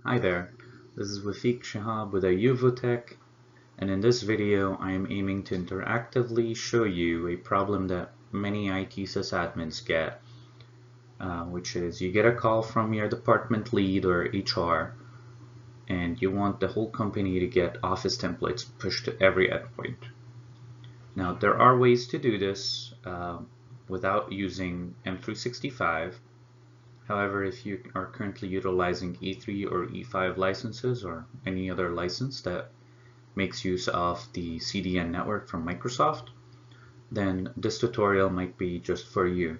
Hi there, this is Wafiq Shahab with Ayuvotech, and in this video I am aiming to interactively show you a problem that many IT sysadmins get, which is you get a call from your department lead or HR, and you want the whole company to get Office templates pushed to every endpoint. Now there are ways to do this without using M365. However, if you are currently utilizing E3 or E5 licenses or any other license that makes use of the CDN network from Microsoft, then this tutorial might be just for you.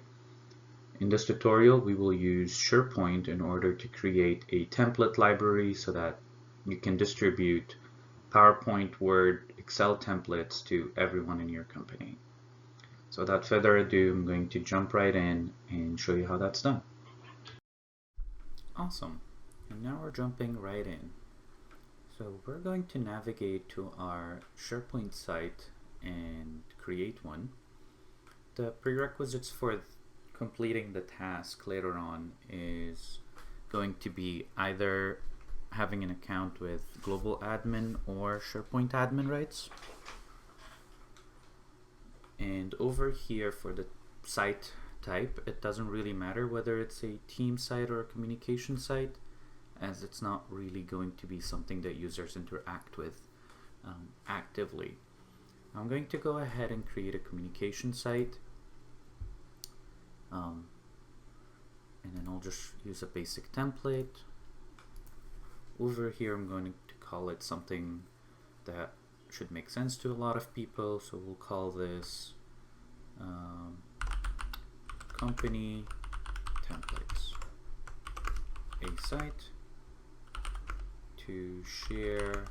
In this tutorial, we will use SharePoint in order to create a template library so that you can distribute PowerPoint, Word, Excel templates to everyone in your company. So without further ado, I'm going to jump right in and show you how that's done. Awesome, and now we're jumping right in. So we're going to navigate to our SharePoint site and create one. The prerequisites for completing the task later on is going to be either having an account with global admin or SharePoint admin rights. And over here for the site type, it doesn't really matter whether it's a team site or a communication site, as it's not really going to be something that users interact with actively. I'm going to go ahead and create a communication site, and then I'll just use a basic template. Over here I'm going to call it something that should make sense to a lot of people, so we'll call this company templates, a site to share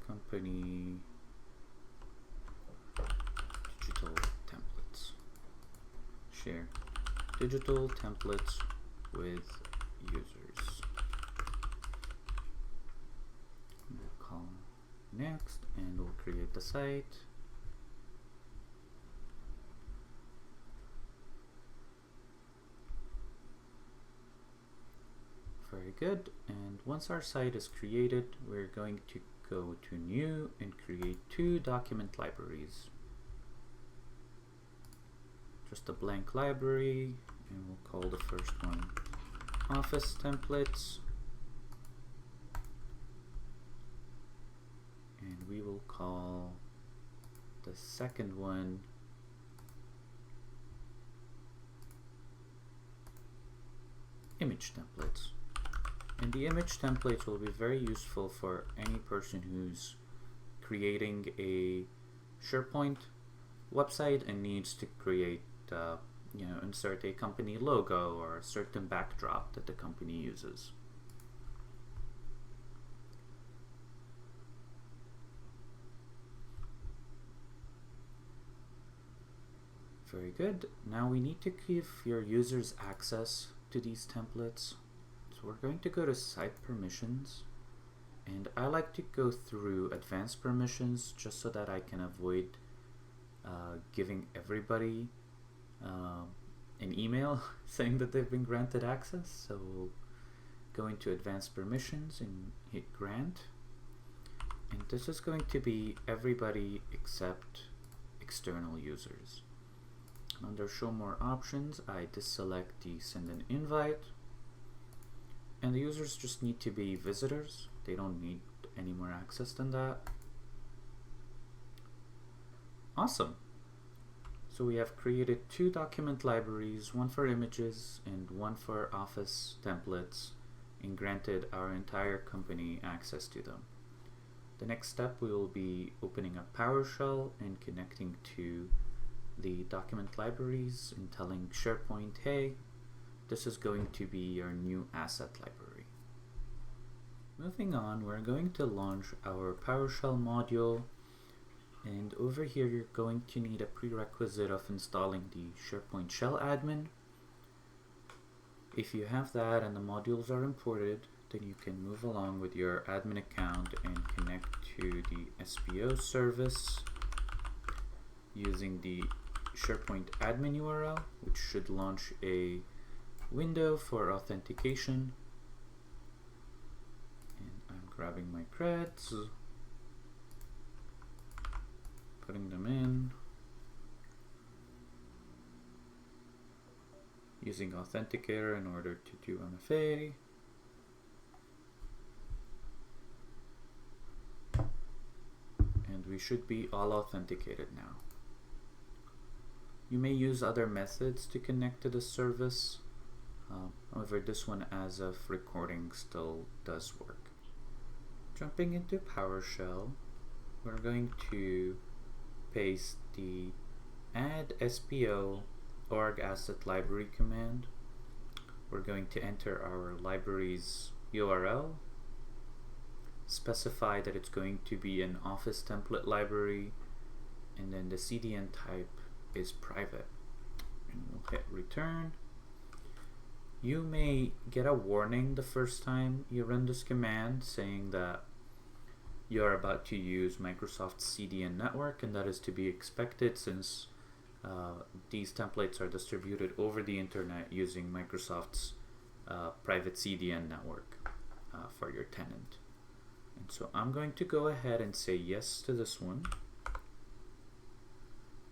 company digital templates. Share digital templates with users. We'll call next and we'll create the site. Very good, and once our site is created, we're going to go to new and create two document libraries. Just a blank library, and we'll call the first one Office templates, and we will call the second one image templates. And the image templates will be very useful for any person who's creating a SharePoint website and needs to create, insert a company logo or a certain backdrop that the company uses. Very good. Now we need to give your users access to these templates. So we're going to go to site permissions, and I like to go through advanced permissions just so that I can avoid giving everybody an email saying that they've been granted access. So we'll go into advanced permissions and hit grant, and this is going to be everybody except external users. Under show more options, I deselect the send an invite. And the users just need to be visitors. They don't need any more access than that. Awesome. So we have created two document libraries, one for images and one for Office templates, and granted our entire company access to them. The next step, we will be opening up PowerShell and connecting to the document libraries and telling SharePoint, hey, this is going to be your new asset library. Moving on, we're going to launch our PowerShell module, and over here you're going to need a prerequisite of installing the SharePoint Shell admin. If you have that and the modules are imported, then you can move along with your admin account and connect to the SPO service using the SharePoint admin URL, which should launch a window for authentication, grabbing my creds, putting them in, using Authenticator in order to do MFA. And we should be all authenticated now. You may use other methods to connect to the service. However, this one as of recording still does work. Jumping into PowerShell, we're going to paste the add SPO org asset library command. We're going to enter our library's URL, specify that it's going to be an Office template library, and then the CDN type is private. And we'll hit return. You may get a warning the first time you run this command saying that you're about to use Microsoft's CDN network, and that is to be expected since these templates are distributed over the internet using Microsoft's private CDN network for your tenant. And so I'm going to go ahead and say yes to this one.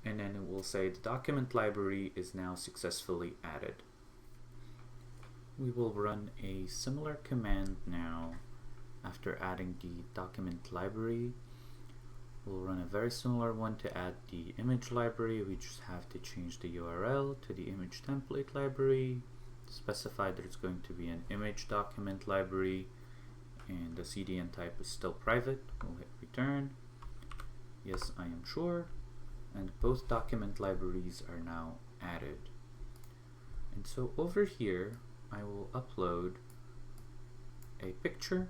And then it will say the document library is now successfully added. We will run a similar command now after adding the document library. We'll run a very similar one to add the image library. We just have to change the URL to the image template library, specify that it's going to be an image document library, and the CDN type is still private. We'll hit return. Yes, I am sure. And both document libraries are now added. And so over here, I will upload a picture,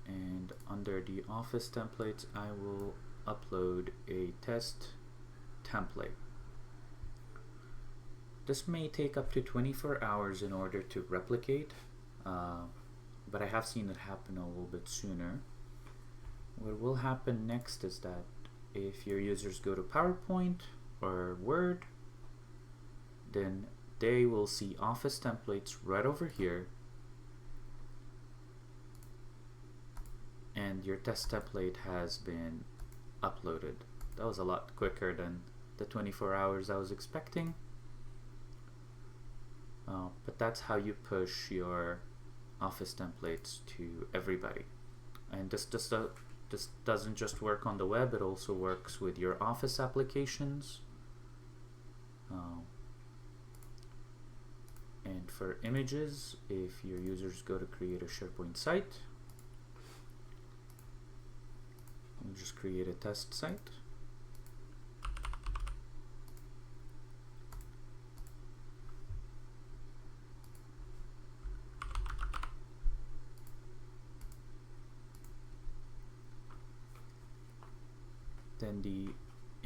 and under the Office templates, I will upload a test template. This may take up to 24 hours in order to replicate, but I have seen it happen a little bit sooner. What will happen next is that if your users go to PowerPoint or Word, then they will see Office templates right over here, and your test template has been uploaded. That was a lot quicker than the 24 hours I was expecting. But that's how you push your Office templates to everybody. And this doesn't just work on the web, it also works with your Office applications. And for images, if your users go to create a SharePoint site, we'll just create a test site. Then the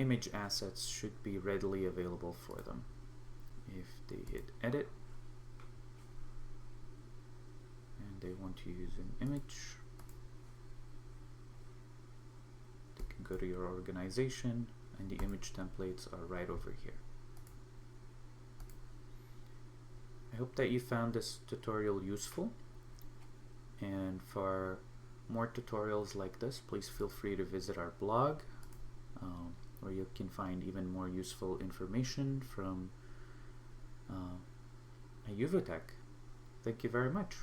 image assets should be readily available for them. If they hit edit and they want to use an image, they can go to your organization and the image templates are right over here. I hope that you found this tutorial useful, and for more tutorials like this, please feel free to visit our blog, where you can find even more useful information from Tech. Thank you very much.